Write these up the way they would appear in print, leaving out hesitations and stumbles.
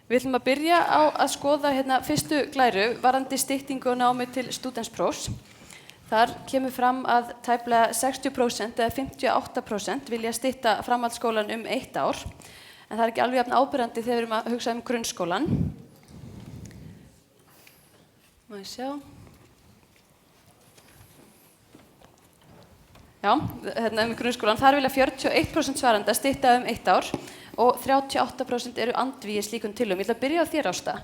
Við ætlum að byrja á að skoða fyrstu glæru varðandi styttingu og námi til stúdentsprófs. Þar kemur fram að tæplega 60% eða 58% vilja stytta framhaldsskólan 1 ár. En það ekki alveg jafn áberandi þegar við erum að hugsa grunnskólan. Má ég sjá. Já, grunnskólan. Þar vilja 41% svarenda stytta 1 ár og 38% eru andvígir slíkum tillögum. Ég ætla að byrja á þér, Ásta.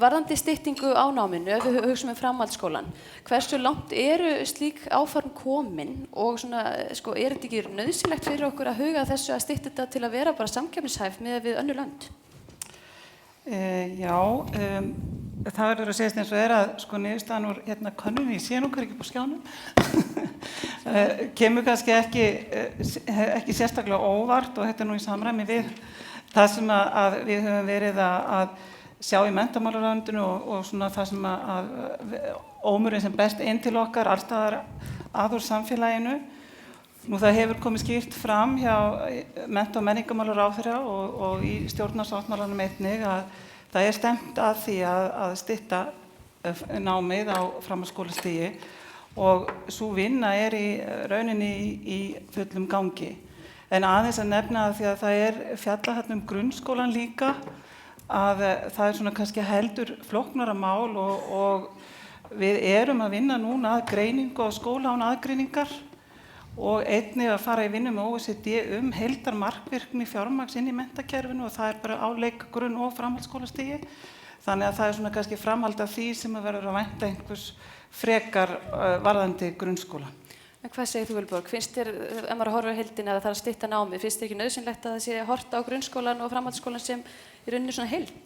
Varðandi styttingu á náminu, ef við hugsum framhaldsskólan, hversu langt eru slík áform komin og er þetta ekki nauðsynlegt fyrir okkur að huga þessu að stytta þetta til að vera bara samkeppnishæf miðað við önnur lönd? Það verður að segjast eins og að niðurstaðan úr könnunni, ég sé nú hver ekki upp á skjánum, kemur kannski ekki sérstaklega óvart og þetta nú í samræmi við það sem að við höfum verið að sjá í menntamálaráðuneytinu og það sem að ómurinn sem best inn til okkar allstaðar að úr samfélaginu. Nú það hefur komið skýrt fram hjá mennta- og menningarmálaráðherra og í stjórnarsáttmálanum einnig að það stefnt að því að stytta námið á framhaldsskólastigi og sú vinna í rauninni í fullum gangi. En aðeins að nefna því að það fjallað þarna grunnskólan líka að það kannski heldur flóknara mál og við erum að vinna núna að greiningu á skóla án aðgreiningar og einnig að fara í vinnu með OECD heildarmarkvirkni fjármagns inn í menntakerfinu og það bara á leik-, grunn- og framhaldsskólastigi. Þannig að það kannski framhald af því sem að verður að vænta einhvers frekar varðandi grunnskóla. En hvað segir þú, Vilborg? Finnst þér, ef maður horfir á heildina eða það að stytta námið, finnst þér ekki nauðsynlegt að það sé horft á grunnskólan og framhaldsskólan sem í rauninni svona heild?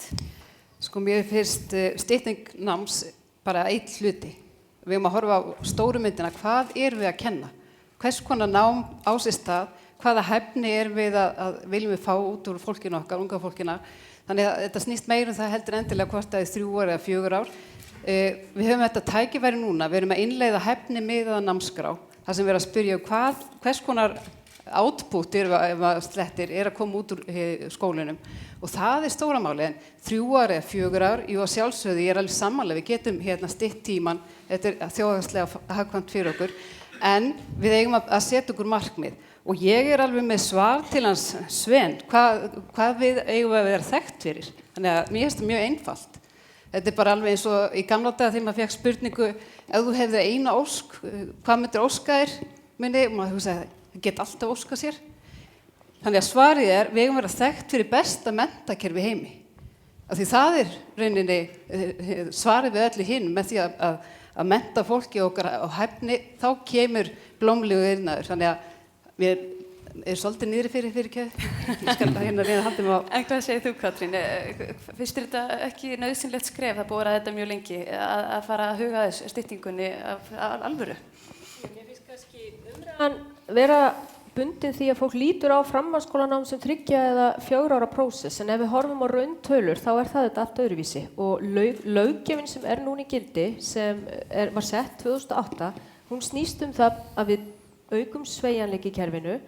Mér finnst stytting náms bara einn hluti. Við erum að horfa á stóru myndina, hvað erum við að kenna? Hvers konar nám á sér stað? Hvaða hæfni við að viljum við fá út úr fólkinu okkar, unga fólkina? Þannig að þetta snýst meira það heldur endilega hvort það 3 ár eða 4 ár. Við höfum þetta tækifæri núna, við erum að innleiða hæfni miðaða námskrá. Það sem við erum að spyrja hvers konar output slettir að koma út úr skólinum og það stóra máli, en 3 ár eða 4 ár, jú að sjálfsögðu, ég alveg sammála, við getum stytt tíman, þetta þjóðhagslega hagkvæmt fyrir okkur, en við eigum að setja okkur markmið og ég alveg með svar til hans Sven, hvað við eigum að vera þekkt fyrir, þannig að mér finnst það mjög einfalt. Þetta bara alveg eins og í gamla daga þegar maður fékk spurningu, ef þú hefði eina ósk, hvað myndir óska þér? Og maður hugsaði, það get alltaf óskað sér. Þannig að svarið við eigum að vera þekkt fyrir besta menntakerfi í heimi. Af því það rauninni svarið við öllu hinn með því að mennta fólki okkar á hæfni, þá kemur blómlegur iðnaður. Þannig að mér svolítið niðri fyrir kjöð. Ég skal reyna að halda mig á. En hvað segir þú, Katrín? Finnst þér þetta ekki nauðsynlegt skref, það búið að þetta mjög lengi, að fara að huga þess styttingunni af alvöru? Mér finnst kannski umræðan vera bundin því að fólk lítur á framhaldsskólanám sem 3 eða 4 ára prósess, en ef við horfum á rauntölur þá það þetta allt öðruvísi og löggjöfin sem núna í gildi, sem var sett 2008, hún snýst það að við aukum sveigjanleika í kerfinu,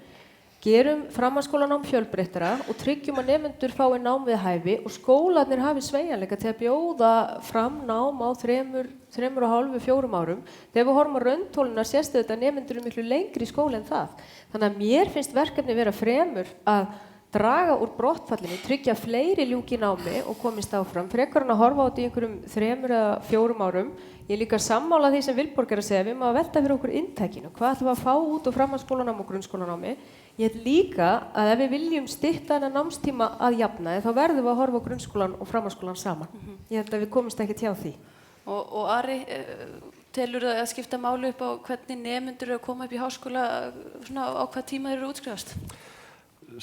gerum framhaldsskólanám fjölbreyttara og tryggjum að nemendur fái nám við hæfi og skólarnir hafi sveigjanleika til að bjóða fram nám á 3,5–4 árum. Þegar við horfum á rauntöluna sést þetta að nemendur miklu lengri í skóla en það. Þannig að mér finnst verkefni vera fremur að draga úr brottfallinu, tryggja fleiri ljúki námi og komist áfram, frekar en að horfa á þetta í einhverjum 3 eða 4 árum. Ég líka sammála því sem Vilborg að segja, við erum að velta fyrir okkur inntækinu, hvað ætlum við að fá út úr framhaldsskólanám og grunnskólanámi. Ég held líka að ef við viljum stytta þennan námstíma að jafnaði, þá verðum við að horfa á grunnskólan og framhaldsskólan saman. Ég held að við komumst ekki hjá því. Og Ari, telur það að skipta máli upp á hvernig nemendur eru að koma upp í háskóla, á hvað tíma þeir eru útskrifast?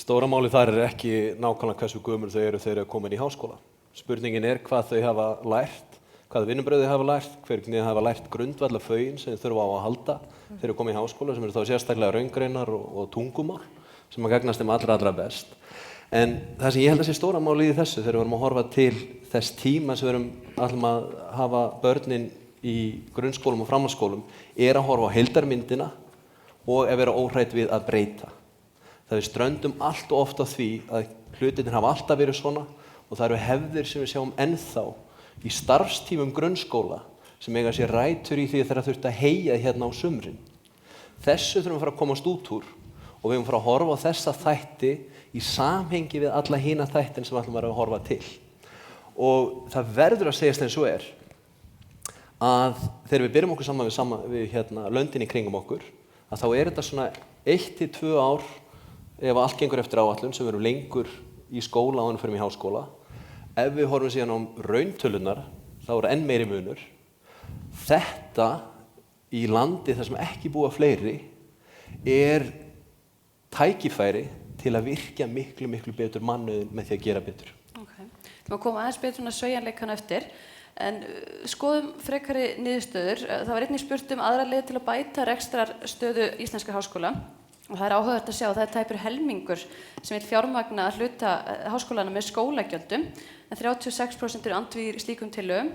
Stóra máli þar ekki nákvæmlega hversu gömul þau eru þegar þau koma inn í háskóla. Spurningin hvað þau hafa lært, hvaða vinnubrögð þau hafa lært, hvernig þau hafa lært grundvallafögin sem þau þurfa á að halda þegar þau koma í háskóla, sem eru þá sérstaklega raungreinar og tungumál sem að gagnast þeim allra best. En það sem ég held að sé stóra máli í þessu þegar við erum að horfa til þess tíma sem við erum allum að hafa börnin í grunnskólum og framhaldsskólum að horfa á heildarmyndina og að vera óhrædd við að breyta. Það við ströndum allt og oft á því að hlutirnir hafa alltaf verið svona og það eru hefðir sem við sjáum ennþá í starfstímum grunnskóla sem eiga sér rætur í því að þeirra þurft að heyja hérna á sumrin. Þessu þurfum við að fara að komast út úr og við höfum fara að horfa á þessa þætti í samhengi við alla hina þættin sem við ætlum að horfa til. Og það verður að segjast eins og að þegar við byrjum okkur saman við hérna, löndin í kringum okkur, að þá þetta svona 1 til 2 ár ef allt gengur eftir áætlun sem við erum lengur í skóla áður en við förum í háskóla. Ef við horfum síðan á rauntölunar, þá enn meiri munur. Þetta í landi þar sem ekki búa fleiri tækifæri til að virkja miklu betur mannauðinn með því að gera betur. Okay. Við koma aðeins betur svona sveigjanleikann eftir, en skoðum frekari niðurstöður. Það var einnig spurt aðra leið til að bæta rekstrarstöðu íslenska háskóla og það áhugavert að sjá að það tæpur helmingur sem vill fjármagna að hluta háskólana með skólagjöldum, en 36% eru andvígir slíkum tillögum.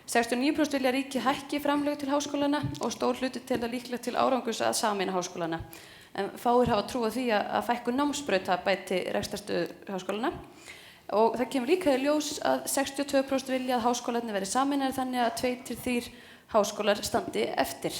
69% vilja ríkið hækki framlög til háskólana og stór hluti telja líklegt til árangurs að sameina háskólana. En fáir hafa trú á því að fækkun námsbrauta bæti rekstrarstöðu háskólana. Og það kemur líka í ljós að 62% vilja að háskólarnir verði sameinaðir þannig að 2 til 3 háskólar standi eftir.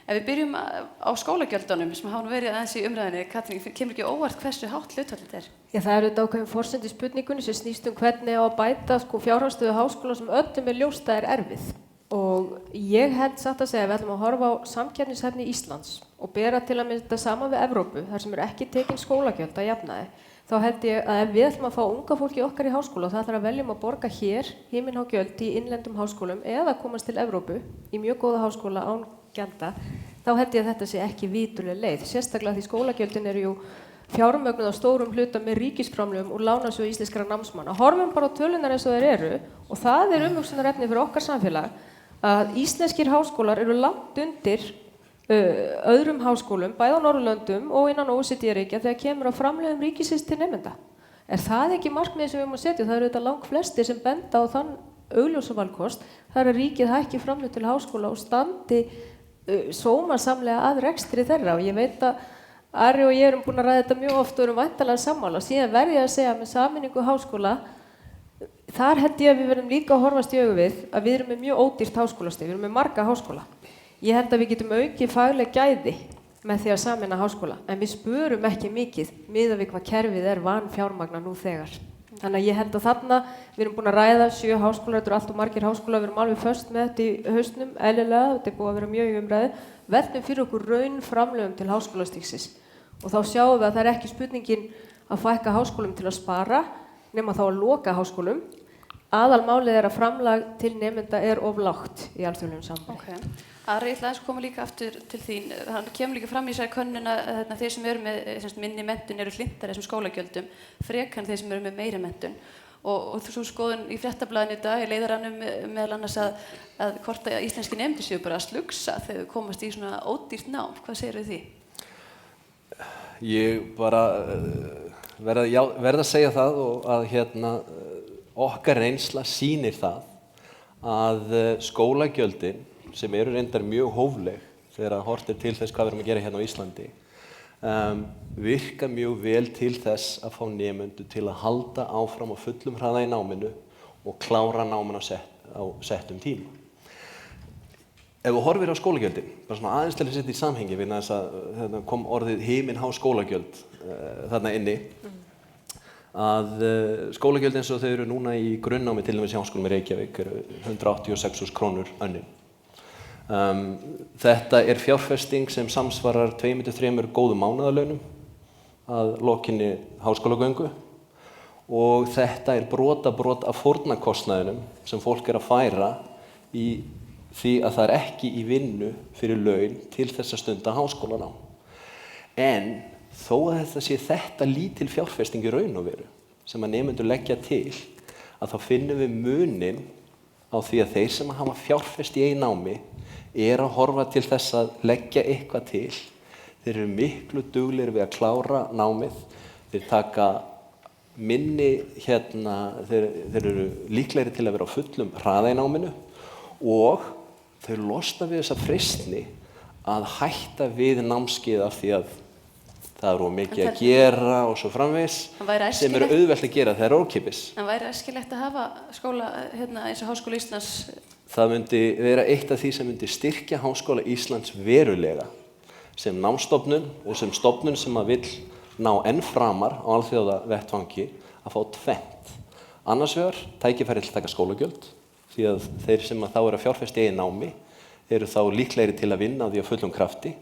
Ef við byrjum á skólagjöldunum sem hafa nú verið aðeins í umræðinni, Katrín, kemur ekki óvart hversu hátt hlutfallið er? Já, það eru þetta ákveðin forsend í spurningunni sem snýst hvernig á að bæta fjárhagsstöðu háskóla sem öllum ljóst að erfið. Og ég held satt að segja að við ætlum að horfa á samkeppnishæfni Íslands og bera til að mynda saman við Evrópu, þar sem ekki tekin skólagjöld að jafnaði. Þá held ég að ef við ætlum að fá unga fólki okkar í háskóla og það ætlar að veljum að borga hér himinhá gjöld í innlendum háskólum eða komast til Evrópu í mjög góða háskóla án gjalda, þá held ég að þetta sé ekki vítuleg leið. Sérstaklega því skólagjöldin eru jú fjármögnuð á stórum hluta með ríkisframlögum úr lánasjóði íslenskra námsmanna. Horfum bara á tölunar eins og þeir eru og það umhugsunarefni fyrir okkar samfélag að íslenskir háskólar eru langt undir öðrum háskólum, bæði á Norðurlöndum og innan OECD-ríkja þegar kemur á framlögum ríkisins til nemenda. Er það ekki markmiðið sem við erum að setja? Það eru þetta langflestir sem benda á þann augljósa valkost. Það er að ríkið hækki framlög til háskóla og standi sómasamlega að rekstri þeirra og ég veit að Ari og ég erum búin að ræða þetta mjög oft og erum væntanlega sammála. Síðan verð ég að segja með sameiningu háskóla, þar held ég að við verðum líka að horfast í augu við að við erum með mjög ódýrt háskólastig, við erum með marga háskóla. Ég held að við getum aukið fagleg gæði með því að sameina háskóla, en við spurum ekki mikið miðað við hvað kerfið vanfjármagna nú þegar. Þannig að ég held að þarna, við erum búin að ræða 7 háskólar, þetta eru allt og margir háskólar, við erum alveg föst með þetta í haustnum, eðlilega, þetta er búið að vera mjög í umræðu, veltum fyrir okkur raun framlögum til háskólastíksins. Og þá sjáum við að það er ekki spurningin að fækka háskólum til að spara, nema þá að loka háskólum. Aðalmálið er að framlag til nemenda er of lágt í alþjóðlegum sambandi. Okay. Ari, ég ætla að koma líka aftur til þín. Það kemur líka fram í þessari könnun að þeir sem eru með minni menntun eru hlynntari þessum skólagjöldum frekar en þeir sem eru með meiri menntun. Og þú skoðun í Fréttablaðinu í dag, í leiðaranum meðal annars að hvort að íslenski nemendur séu bara að slugsa þegar við komast í svona ódýrt nám. Hvað segirðu því? Ég bara verð að segja það og að okkar reynsla sýnir það að skólagjöldin sem eru reyndar mjög hófleg þegar horft til þess hvað við erum að gera hérna á Íslandi virka mjög vel til þess að fá nemendur til að halda áfram á fullum hraða í náminu og klára náminu á settum tíma. Ef þú horfir á skólagjöldin, bara svona aðeins til að setja í samhengi vegna þess að kom orðið himinhá skólagjöld þarna inni að skólagjöld eins og þau eru núna í grunnnámi til dæmis í Háskólanum í Reykjavík eru 186.000 krónur önnin. Þetta er fjárfesting sem samsvarar 2-3 góðum mánaðarlaunum að lokinni háskólagöngu og þetta er brot af fórnarkostnaðinum sem fólk er að færa í því að það er ekki í vinnu fyrir laun til þess að stunda háskólanám. En þó að þetta lítil fjárfesting í raun og veru sem að nemendur leggja til að þá finnum við muninn á því að þeir sem hafa fjárfest í eigin námi að horfa til þess að leggja eitthvað til. Þeir eru miklu duglegri við að klára námið, þeir taka minni þeir eru líklegri til að vera á fullum hraða í náminu og þau losna við þessa freistni að hætta við námskeið af því að það er mikið að gera og svo framvegis sem eru auðvelt að gera þegar það er ókeypis. En væri æskilegt að hafa skóla eins og Háskóla Íslands? Það myndi vera eitt af því sem myndi styrkja Háskóla Íslands verulega sem námsstofnun og sem stofnun sem að vill ná enn framar á alþjóðavettvangi að fá tvennt. Annars vegar tækifæri til að taka skólagjöld því að þeir sem að þá eru að fjárfesta í eigin námi eru þá líklegri til að vinna því á fullum krafti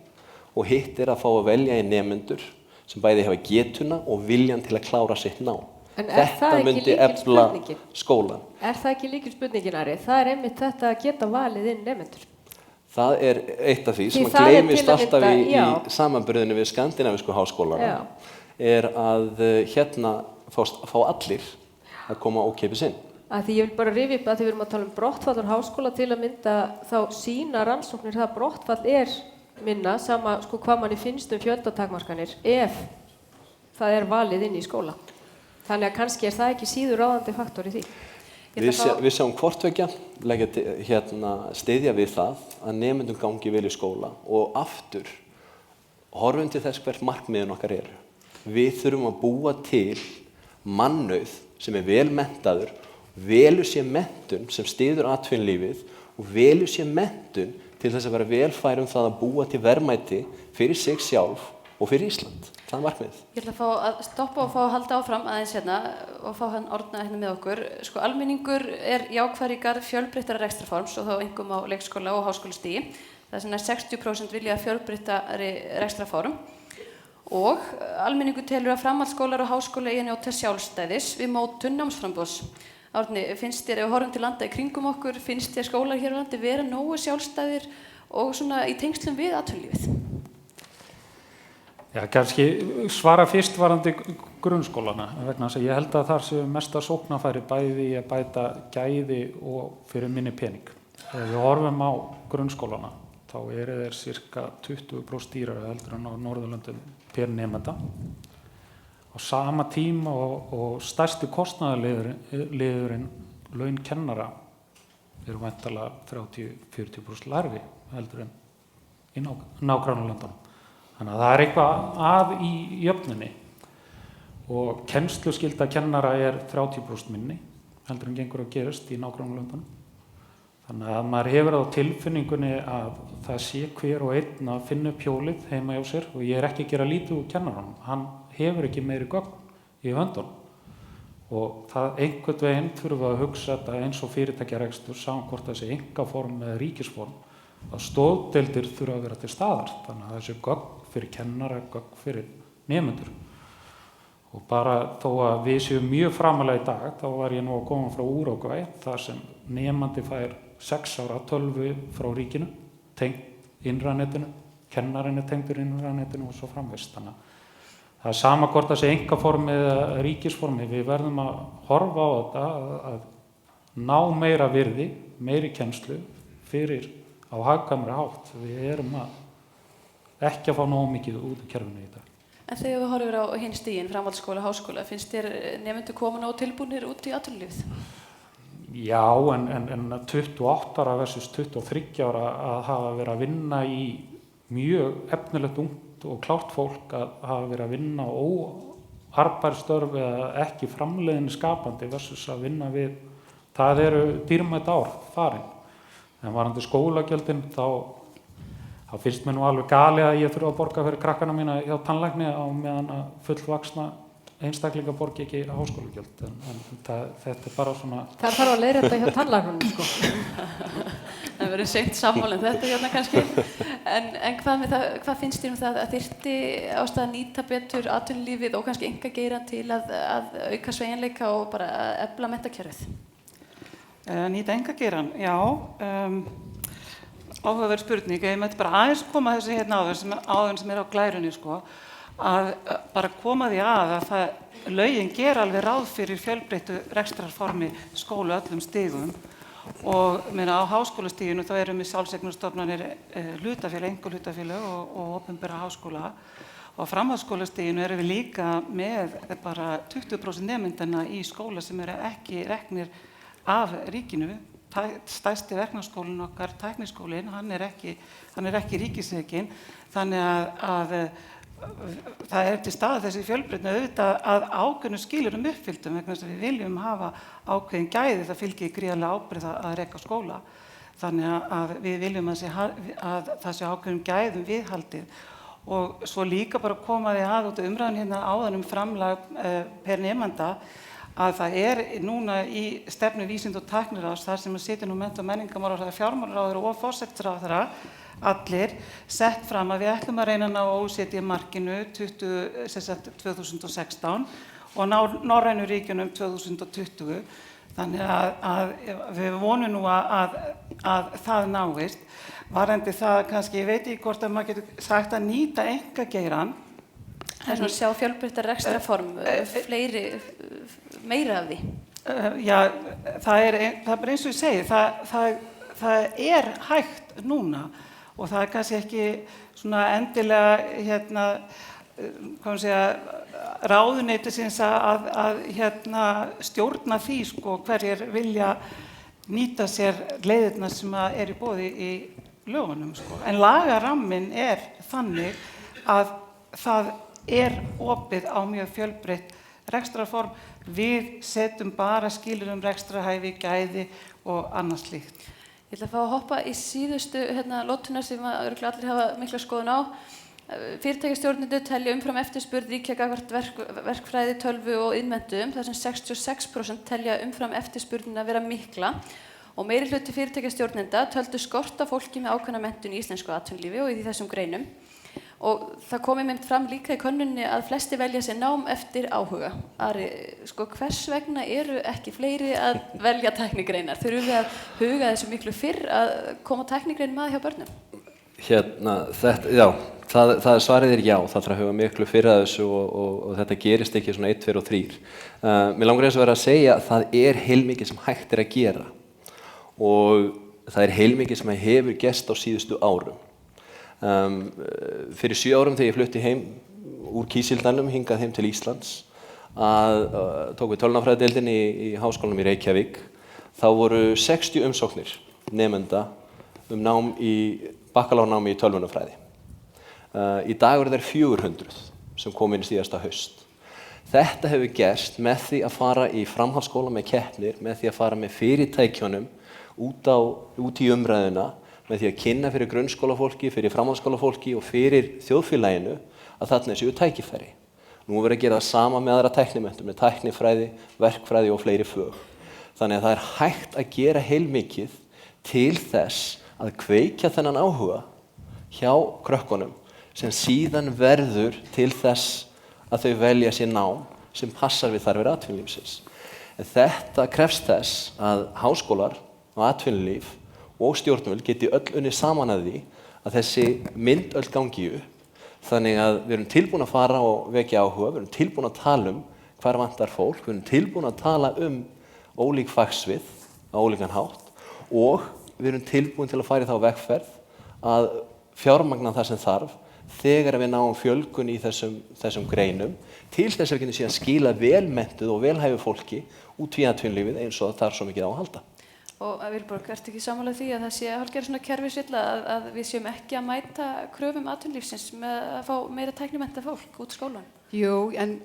og hitt að fá að velja í nemendur sem bæði hafa getuna og viljan til að klára sitt nám. En þetta myndi efla skólan. Er það ekki lykilspurningin, Ari? Það er einmitt þetta að geta valið inn nemendur. Það er eitt af því sem að gleymist alltaf í samanburðinu við skandinavísku háskólana er að hérna fá allir að koma ókeypis inn. Því ég vil bara rifja upp að því við erum að tala um brottfall úr háskóla til að mynda þá sína rannsóknir það brottfall er minna sama hvað manni finnst fjöldatakmarkanir ef það er valið inn í skóla. Þannig að kannski er það ekki síður ráðandi faktor í því. Við sjáum hvortveggja styðja við það að nemendum gangi vel í skóla og aftur horfum til þess hvert markmiðin okkar eru. Við þurfum að búa til mannauð sem er vel menntaður, velur sér menntun sem styður atvinnulífið og velur sér menntun til þess að vera velfær það að búa til verðmæti fyrir sig sjálf og fyrir Ísland. Það er markmiðið. Ég ætla að fá að stoppa og fá að halda áfram aðeins og fá hann Árna með okkur. Almenningur er jákvæður í garð fjölbreyttara rekstrarforms og þá einkum á leikskóla og háskólastigi. Það er svona 60% vilja fjölbreyttari rekstrarform og almenningur telur að framhaldsskólar og háskóla eigi að njóta sjálfstæðis við mótun námsframboðs. Árni, finnst þér, ef við horfum til landa í kringum okkur, finnst þér skólar hér á landi vera nógu sjálfstæðir og svona í tengslum við atvinnulífið? Já, kannski svara fyrst varðandi grunnskólana, vegna þess að ég held að þar séu mesta sóknarfæri bæði í að bæta gæði og fyrir minni pening. Ef við horfum á grunnskólana, þá eru þeir cirka 20% dýrari heldur en á Norðurlöndum per nemenda. Á sama tíma og stærsti kostnaðarliðurinn laun kennara eru væntanlega 30-40% lægri heldur en í nágrannalöndunum. Þannig að það er eitthvað að í jöfnunni og kennsluskylda kennara er 30% minni heldur en gengur að gerast í nágrannalöndunum. Þannig að maður hefur á tilfinningunni að það sé hver og einn að finna upp hjólið heima hjá sér og ég er ekki að gera lítið úr kennaranum. Hann hefur ekki meiri gögn í höndunum og það einhvern veginn þurfa að hugsa þetta eins og fyrirtækjarekstur saman hvort það sé einkaform eða ríkisform að stoðdeildir þurfa að vera til staðar þannig að þessi gögn fyrir kennara, gögn fyrir nemendur og bara þó að við séum mjög framalega í dag þá var ég nú að koma frá Úrúgvæ þar sem nemandi fær 6 ára tölvu frá ríkinu tengt innranetinu, kennarinn er tengdur innranetinu og svo framvegis þannig að það er sama hvort það sé einkaformi eða ríkisformi, við verðum að horfa á þetta að ná meira virði, meiri kennslu fyrir á hagkvæmri hátt. Við erum ekki að fá nógu mikið út í kerfinu í dag. En þegar við horfum á hinn stigin, framhaldsskóla, háskóla, finnst þér nemendur koma nógu tilbúnir út í atvinnulífið? Já, en 28 ára versus 23 ára að hafa verið að vinna í mjög efnilegt ungt og klárt fólk að hafa verið að vinna óarðbær störf eða ekki framleiðinni skapandi versus að vinna við, það eru dýrmæt ár farin. En varðandi skólagjöldin þá finnst mér nú alveg gali að ég þurfa að borga fyrir krakkana mína hjá tannlækni á meðan að fullvaxna einstaklinga borgi ekki háskólagjöld. En þetta er bara svona... Það þarf að leiðrétta hjá tannlæknunum, sko. Það verður seint sammála þetta hérna kannski. En hvað finnst þér það að þyrfti ástæða að nýta betur atvinnulífið og kannski einkageirann til að auka sveigjanleika og bara efla menntakerfið? Nýta einkageirann, já. Áhugaverð spurning. Ég mætti bara aðeins koma þessu hérna áður sem er á glærunni, sko. Að bara koma því að lögin ger alveg ráð fyrir fjölbreyttu rekstrarformi skóla öllum stigum og á háskólastiginu þá erum við sjálfseignarstofnanir hlutafélag, einkahlutafélag og opinbera háskóla og á framhaldsskólastiginu erum við líka með bara 20% nemendanna í skóla sem eru ekki reknir af ríkinu. Stærsti verknámsskólinn okkar, tækniskólinn, hann er ekki ríkisrekinn þannig að það til staðar þessi fjölbreytni auðvitað að ákveðnum skilyrðum uppfylltum vegna þess að við viljum hafa ákveðin gæði, það fylgir gríðarlega ábyrgð að reka skóla. Þannig að við viljum að það sé ákveðnum gæðum viðhaldið og svo líka bara koma því að út af umræðan hérna áðan framlag per nemanda að það núna í stefnu vísinda- og tækniráðs þar sem situr nú mennta- og menningarmálaráðherra, fjármálaráðherra og forsætisráðherra allir sett fram að við ætlum að reyna að ná OECD-markinu 2016 og ná norrænu ríkjunum 2020. Þannig að við vonum nú að það náist. Varðandi það kannski, ég veit ekki hvort að maður getur sagt að nýta einkageirann. Það svona sjá fjölbreyttar rekstrarform, meira af því. Já, það bara eins og ég segi, það hægt núna og það kannski ekki svona endilega ráðuneytisins að stjórna því hverjir vilja nýta sér leiðirnar sem í boði í lögunum. En lagaramminn þannig að það opið á mjög fjölbreytt rekstrarform. Við setjum bara skilyrði rekstrarhæfi, gæði og annað slíkt. Ég ætla að fá að hoppa í síðustu lótuna sem örugglega allir hafa mikla skoðun á. Fyrirtækjastjórnendur telja umfram eftirspurn ríkja gagnvart verkfræði, tölvu og iðnmenntun, þar sem 66% telja umfram eftirspurnina að vera mikla og meiri hluti fyrirtækjastjórnenda töldu skorta fólki með ákveðna menntun í íslensku atvinnulífi og í þessum greinum. Og það kom einmitt fram líka í könnunni að flesti velja sér nám eftir áhuga. Ari, hvers vegna eru ekki fleiri að velja tæknigreinar? Þurfum við að huga þessu miklu fyrr að koma tæknigreinum að hjá börnum? Svarið já, það þarf að huga miklu fyrr að þessu og þetta gerist ekki svona 1, 2 og 3. Mér langar eins og vera að segja að það heilmikið sem hægt að gera og það heilmikið sem hefur gerst á síðustu árum. Fyrir 7 árum þegar ég flutti heim úr Kísildalnum hingað heim til Íslands tók við tölvunarfræðideildinni í Háskólanum í Reykjavík. Þá voru 60 umsóknir nemenda nám í bakkalárnámi í tölvunarfræði. Í dag eru þeir 400 sem kom inn síðasta haust. Þetta hefur gerst með því að fara í framhaldsskóla með keppnir, með því að fara með fyrirtækjunum út í umræðuna, með því að kynna fyrir grunnskólafólki, fyrir framhaldsskólafólki og fyrir þjóðfélaginu að þarna séu tækifæri. Nú verður að gera það sama með aðra tæknimenntun, með tæknifræði, verkfræði og fleiri fög. Þannig að það hægt að gera heilmikið til þess að kveikja þennan áhuga hjá krökkunum sem síðan verður til þess að þau velja sér nám sem passar við þarfir atvinnulífsins. En þetta krefst þess að háskólar og atvinnulíf og stjórnvöld geti öll unnið saman að því að þessi mynd öll gangi upp. Þannig að við erum tilbúin að fara og vekja áhuga, við erum tilbúin að tala hvar vantar fólk, við erum tilbúin að tala ólík fagsvið á ólíkan hátt og við erum tilbúin til að fara í þá vegferð að fjármagna það sem þarf þegar við náum fjölgun í þessum greinum til þess að við getum síðan skila velmenntuð og velhæfu fólki út í atvinnulífið eins og það þarf svo mikið á að halda. Og Vilborg, ertu ekki sammála því að það sé hálfgerð svona kerfisvilla að við séum ekki að mæta kröfum atvinnulífsins með að fá meira tæknimennta fólk út skólan? Jú, en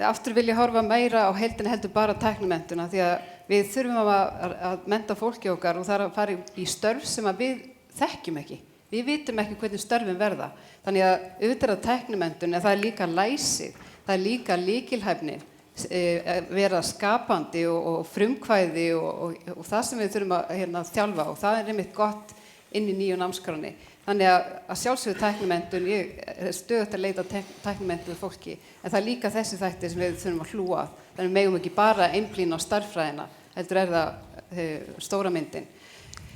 aftur vil ég horfa meira á heildina heldur bara tæknimenntuna því að við þurfum að mennta fólki okkar og það að fara í störf sem að við þekkjum ekki. Við vitum ekki hvernig störfin verða. Þannig að auðvitað tæknimenntun, það líka læsið, það líka lykilhæfni, vera skapandi og frumkvæði og það sem við þurfum að þjálfa og það einmitt gott inn í nýju námskránni. Þannig að sjálfsögðu tæknimenntun, ég stöðugt að leita tæknimenntun fólki, en það er líka þessi þætti sem við þurfum að hlúa að. Þannig að megum ekki bara einblína á stærðfræðina, heldur það stóra myndin.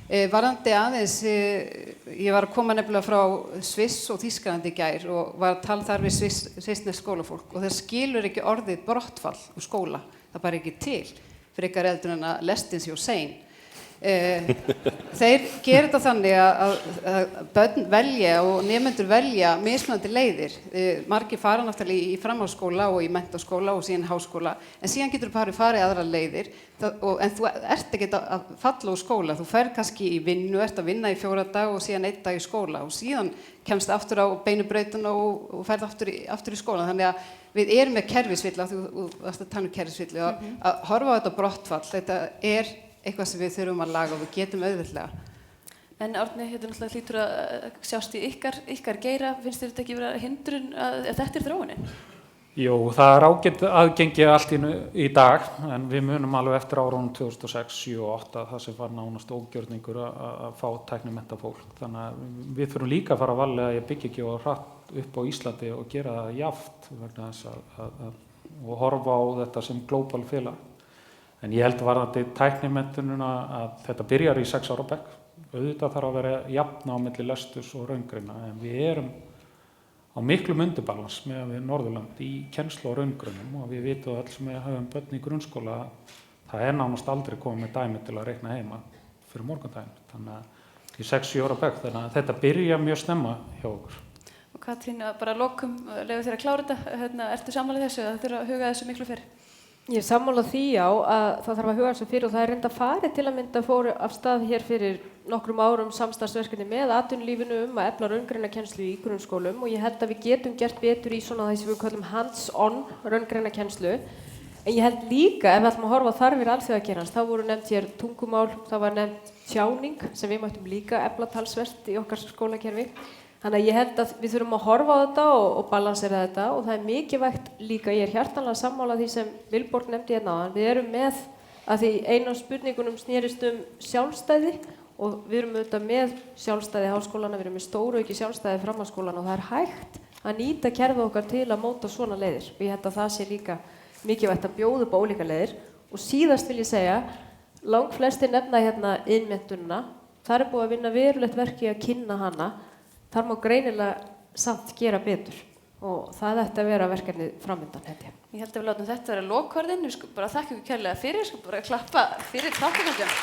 Varðandi aðeins, ég var að koma nefnilega frá Sviss og Þýskalandi í gær og var að tala þar við svissneskt skólafólk og það skilur ekki orðið brottfall úr skóla, það bara ekki til fyrir ykkar eldur en að lestin sé og sein. Þeir gera þetta þannig að börn velja og nemendur velja mismunandi leiðir. Margir fara náttúrulega í framhaldsskóla og í menntaskóla og síðan háskóla, en síðan getur þú farið aðra leiðir, en þú ert ekki að falla úr skóla. Þú fer kannski í vinnu, ert að vinna í 4 daga og síðan 1 dag í skóla og síðan kemst aftur á beinu brautuna og ferð aftur í skóla. Þannig að við erum með kerfisvillu, þú varst að tala um kerfisvillu, að horfa á þetta brottfall, þetta er eitthvað sem við þurfum að laga og við getum auðveldlega. En Árni, hérna náttúrulega hlýtur að sjást í ykkar geira, finnst þér þetta ekki vera hindrun að þetta er þróunin? Jú, það er ágætt aðgengi allt í dag, en við munum alveg eftir árunum 2006, 2007 og 2008 það sem var nánast ógjörningur að fá tæknimennta fólk. Þannig að við þurfum líka að fara að varlega að ég byggja ekki og hratt upp á Íslandi og gera það jafnt vegna þess og horfa á þetta sem global félag. En ég held varðandi tæknimentununa að þetta byrjar í 6 ára bekk. Auðvitað þarf að vera jafn á milli lesturs og raungreina, en við erum á miklum undirbalans með Norðurland í kennslu og raungreinum og við vitum öll sem við höfum börn í grunnskóla það er nánast aldrei komið með dæmi til að reikna heima fyrir morgundaginn. Þannig að í 6-7 ára bekk, þannig að þetta byrja mjög snemma hjá okkur. Og Katrín, bara lokum, leyfum þér að klára þetta, ertu sammála þessu að það þurfa að huga þessu miklu fyrir? Ég er sammála því að það þarf að huga þessu fyrir og það er reynda farið til að mynda fóru af stað hér fyrir nokkrum árum samstarfsverkefni með atvinnulífinu að efla raungreinakennslu í grunnskólum og ég held að við getum gert betur í svona það sem við kallum hands-on raungreinakennslu. En ég held líka ef við ætlum að horfa á þarfir alþjóðageirans, þá voru nefnt hér tungumál, það var nefnt tjáning sem við mættum líka efla talsvert í okkar skólakerfi. Þannig að ég held að við þurfum að horfa á þetta og balansera þetta og það er mikilvægt líka, ég er hjartanlega sammála því sem Vilborg nefndi hérna áðan, við erum með að því einu af spurningunum snerist sjálfstæði og við erum auðvitað með sjálfstæði háskólana, við erum með stóru ekki sjálfstæði framhaldsskólana og það er hægt að nýta kerfið okkar til að móta svona leiðir og ég held að það sé líka mikilvægt að bjóða upp á ólíka leiðir og síðast vil ég segja, langflestir nefna hérna iðnmenntunina, þar er búið að vinna verulegt verk í að kynna hana. Þar má greinilega samt gera betur og það ætti að vera verkefnið framöndan, held ég. Ég held að við látum þetta vera lokhorðin, við sko bara þakka ykkur kærlega fyrir, sko bara klappa fyrir þátttakendum.